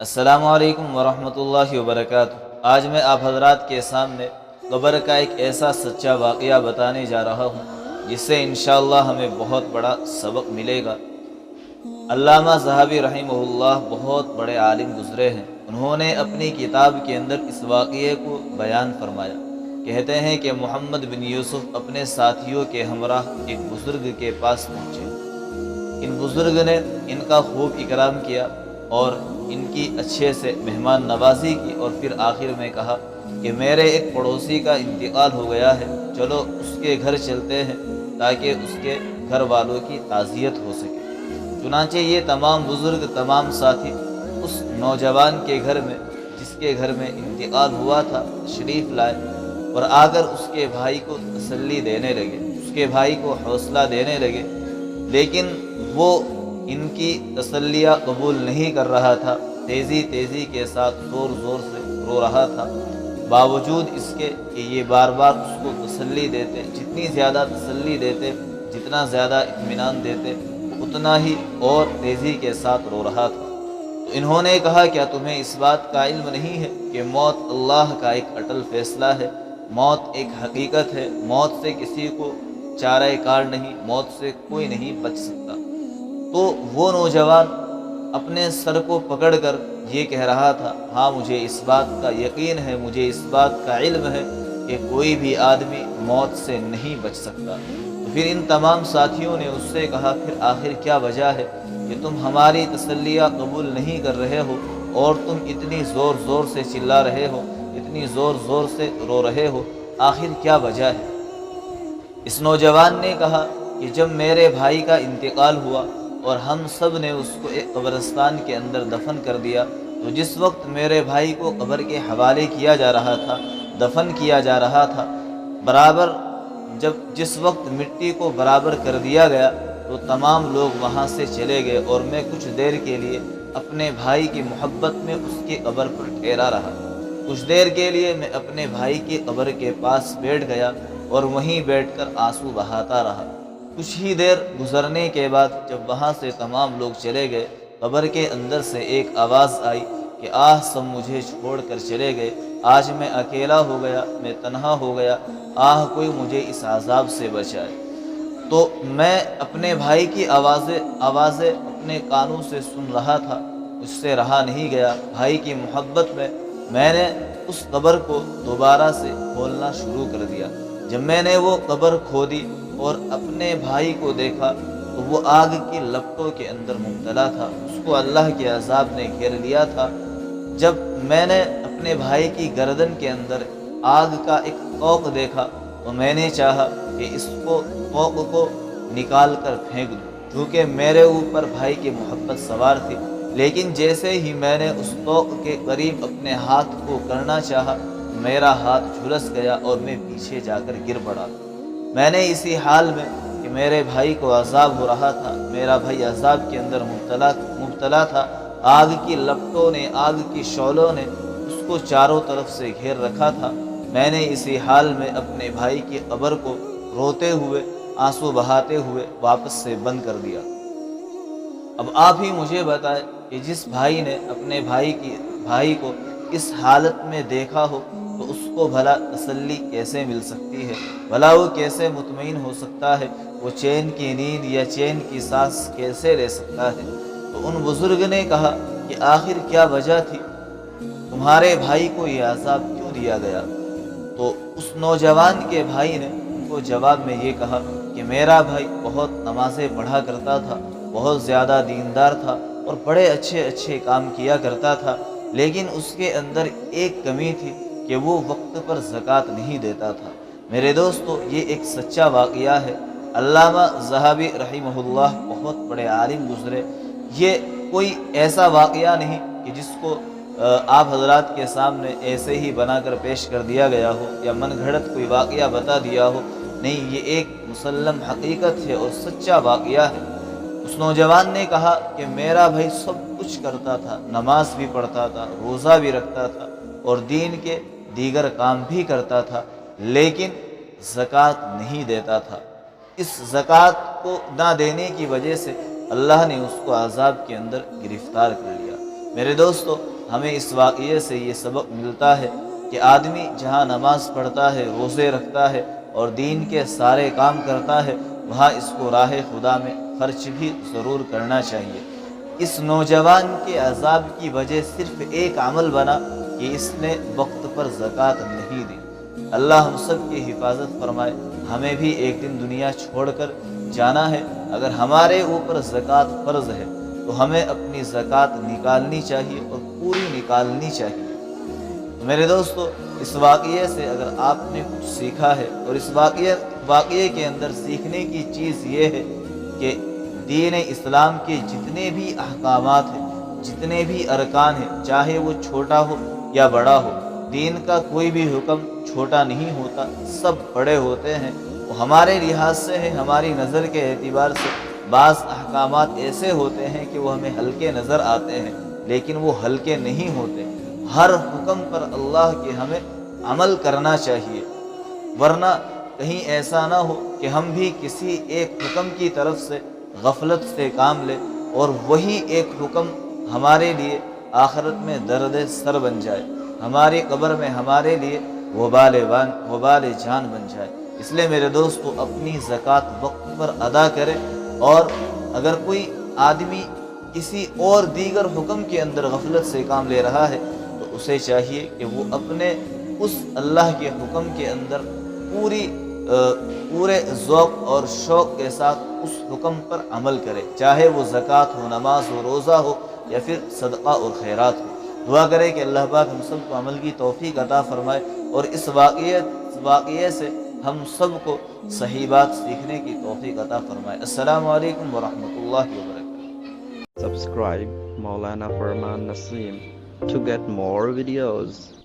السلام علیکم ورحمۃ اللہ وبرکاتہ۔ آج میں آپ حضرات کے سامنے قبر کا ایک ایسا سچا واقعہ بتانے جا رہا ہوں جس سے انشاءاللہ ہمیں بہت بڑا سبق ملے گا۔ علامہ ذہبی رحمہ اللہ بہت بڑے عالم گزرے ہیں۔ انہوں نے اپنی کتاب کے اندر اس واقعے کو بیان فرمایا۔ کہتے ہیں کہ محمد بن یوسف اپنے ساتھیوں کے ہمراہ ایک بزرگ کے پاس پہنچے۔ ان بزرگ نے ان کا خوب اکرام کیا اور ان کی اچھے سے مہمان نوازی کی، اور پھر آخر میں کہا کہ میرے ایک پڑوسی کا انتقال ہو گیا ہے، چلو اس کے گھر چلتے ہیں تاکہ اس کے گھر والوں کی تعزیت ہو سکے۔ چنانچہ یہ تمام بزرگ، تمام ساتھی اس نوجوان کے گھر میں، جس کے گھر میں انتقال ہوا تھا، تشریف لائے اور آ کر اس کے بھائی کو تسلی دینے لگے، اس کے بھائی کو حوصلہ دینے لگے۔ لیکن وہ ان کی تسلیہ قبول نہیں کر رہا تھا، تیزی کے ساتھ زور سے رو رہا تھا، باوجود اس کے کہ یہ بار بار اس کو تسلی دیتے، جتنی زیادہ تسلی دیتے، جتنا زیادہ اطمینان دیتے، اتنا ہی اور تیزی کے ساتھ رو رہا تھا۔ تو انہوں نے کہا، کیا تمہیں اس بات کا علم نہیں ہے کہ موت اللہ کا ایک اٹل فیصلہ ہے، موت ایک حقیقت ہے، موت سے کسی کو چارہ کار نہیں، موت سے کوئی نہیں بچ سکتا۔ تو وہ نوجوان اپنے سر کو پکڑ کر یہ کہہ رہا تھا، ہاں مجھے اس بات کا یقین ہے، مجھے اس بات کا علم ہے کہ کوئی بھی آدمی موت سے نہیں بچ سکتا۔ تو پھر ان تمام ساتھیوں نے اس سے کہا، پھر آخر کیا وجہ ہے کہ تم ہماری تسلیہ قبول نہیں کر رہے ہو اور تم اتنی زور سے چلا رہے ہو، اتنی زور سے رو رہے ہو، آخر کیا وجہ ہے؟ اس نوجوان نے کہا کہ جب میرے بھائی کا انتقال ہوا اور ہم سب نے اس کو ایک قبرستان کے اندر دفن کر دیا، تو جس وقت میرے بھائی کو قبر کے حوالے کیا جا رہا تھا، دفن کیا جا رہا تھا، جس وقت مٹی کو برابر کر دیا گیا تو تمام لوگ وہاں سے چلے گئے اور میں کچھ دیر کے لیے اپنے بھائی کی محبت میں اس کی قبر پر ٹھہرا رہا۔ کچھ دیر کے لیے میں اپنے بھائی کی قبر کے پاس بیٹھ گیا اور وہیں بیٹھ کر آنسو بہاتا رہا۔ کچھ ہی دیر گزرنے کے بعد جب وہاں سے تمام لوگ چلے گئے، قبر کے اندر سے ایک آواز آئی کہ آہ سب مجھے چھوڑ کر چلے گئے، آج میں اکیلا ہو گیا، میں تنہا ہو گیا، آہ کوئی مجھے اس عذاب سے بچائے۔ تو میں اپنے بھائی کی آوازیں اپنے کانوں سے سن رہا تھا، اس سے رہا نہیں گیا۔ بھائی کی محبت میں نے اس قبر کو دوبارہ سے کھولنا شروع کر دیا۔ جب میں نے وہ قبر کھودی اور اپنے بھائی کو دیکھا تو وہ آگ کی لپٹوں کے اندر مبتلا تھا، اس کو اللہ کے عذاب نے گھیر لیا تھا۔ جب میں نے اپنے بھائی کی گردن کے اندر آگ کا ایک توق دیکھا تو میں نے چاہا کہ اس توق کو نکال کر پھینک دوں، کیونکہ میرے اوپر بھائی کی محبت سوار تھی۔ لیکن جیسے ہی میں نے اس توق کے قریب اپنے ہاتھ کو کرنا چاہا، میرا ہاتھ جھلس گیا اور میں پیچھے جا کر گر پڑا۔ میں نے اسی حال میں کہ میرے بھائی کو عذاب ہو رہا تھا، میرا بھائی عذاب کے اندر مبتلا تھا، آگ کی لپٹوں نے، آگ کی شعلوں نے اس کو چاروں طرف سے گھیر رکھا تھا۔ میں نے اسی حال میں اپنے بھائی کی قبر کو روتے ہوئے، آنسو بہاتے ہوئے واپس سے بند کر دیا۔ اب آپ ہی مجھے بتائیں کہ جس بھائی نے اپنے بھائی کو اس حالت میں دیکھا ہو تو اس کو بھلا تسلی کیسے مل سکتی ہے، بھلا وہ کیسے مطمئن ہو سکتا ہے، وہ چین کی نیند یا چین کی سانس کیسے لے سکتا ہے؟ تو ان بزرگ نے کہا کہ آخر کیا وجہ تھی، تمہارے بھائی کو یہ عذاب کیوں دیا گیا؟ تو اس نوجوان کے بھائی نے ان کو جواب میں یہ کہا کہ میرا بھائی بہت نمازیں پڑھا کرتا تھا، بہت زیادہ دیندار تھا اور بڑے اچھے کام کیا کرتا تھا، لیکن اس کے اندر ایک کمی تھی کہ وہ وقت پر زکوٰۃ نہیں دیتا تھا۔ میرے دوستو، یہ ایک سچا واقعہ ہے۔ علامہ ذہبی رحمہ اللہ بہت بڑے عالم گزرے۔ یہ کوئی ایسا واقعہ نہیں کہ جس کو آپ حضرات کے سامنے ایسے ہی بنا کر پیش کر دیا گیا ہو یا من گھڑت کوئی واقعہ بتا دیا ہو، نہیں، یہ ایک مسلم حقیقت ہے اور سچا واقعہ ہے۔ اس نوجوان نے کہا کہ میرا بھائی سب کچھ کرتا تھا، نماز بھی پڑھتا تھا، روزہ بھی رکھتا تھا اور دین کے دیگر کام بھی کرتا تھا، لیکن زکوٰۃ نہیں دیتا تھا۔ اس زکوٰۃ کو نہ دینے کی وجہ سے اللہ نے اس کو عذاب کے اندر گرفتار کر لیا۔ میرے دوستو، ہمیں اس واقعے سے یہ سبق ملتا ہے کہ آدمی جہاں نماز پڑھتا ہے، روزے رکھتا ہے اور دین کے سارے کام کرتا ہے، وہاں اس کو راہ خدا میں خرچ بھی ضرور کرنا چاہیے۔ اس نوجوان کے عذاب کی وجہ صرف ایک عمل بنا کہ اس نے وقت پر زکوٰۃ نہیں دی۔ اللہ ہم سب کی حفاظت فرمائے۔ ہمیں بھی ایک دن دنیا چھوڑ کر جانا ہے۔ اگر ہمارے اوپر زکوٰۃ فرض ہے تو ہمیں اپنی زکوٰۃ نکالنی چاہیے اور پوری نکالنی چاہیے۔ میرے دوستو، اس واقعے سے اگر آپ نے کچھ سیکھا ہے، اور اس واقعے کے اندر سیکھنے کی چیز یہ ہے کہ دین اسلام کے جتنے بھی احکامات ہیں، جتنے بھی ارکان ہیں، چاہے وہ چھوٹا ہو یا بڑا ہو، دین کا کوئی بھی حکم چھوٹا نہیں ہوتا، سب بڑے ہوتے ہیں۔ وہ ہمارے لحاظ سے ہے، ہماری نظر کے اعتبار سے بعض احکامات ایسے ہوتے ہیں کہ وہ ہمیں ہلکے نظر آتے ہیں، لیکن وہ ہلکے نہیں ہوتے۔ ہر حکم پر اللہ کے ہمیں عمل کرنا چاہیے، ورنہ کہیں ایسا نہ ہو کہ ہم بھی کسی ایک حکم کی طرف سے غفلت سے کام لیں اور وہی ایک حکم ہمارے لیے آخرت میں درد سر بن جائے، ہماری قبر میں ہمارے لیے وبال جان بن جائے۔ اس لیے میرے دوستو، اپنی زکوٰۃ وقت پر ادا کرے، اور اگر کوئی آدمی کسی اور دیگر حکم کے اندر غفلت سے کام لے رہا ہے تو اسے چاہیے کہ وہ اپنے اس اللہ کے حکم کے اندر پورے ذوق اور شوق کے ساتھ اس حکم پر عمل کرے، چاہے وہ زکوٰۃ ہو، نماز ہو، روزہ ہو، یا پھر صدقہ اور خیرات ہو۔ دعا کرے کہ اللہ پاک ہم سب کو عمل کی توفیق عطا فرمائے، اور اس واقعے سے ہم سب کو صحیح بات سیکھنے کی توفیق عطا فرمائے۔ السلام علیکم ورحمۃ اللہ وبرکاتہ۔ Subscribe Maulana Farman Naseem to get more videos.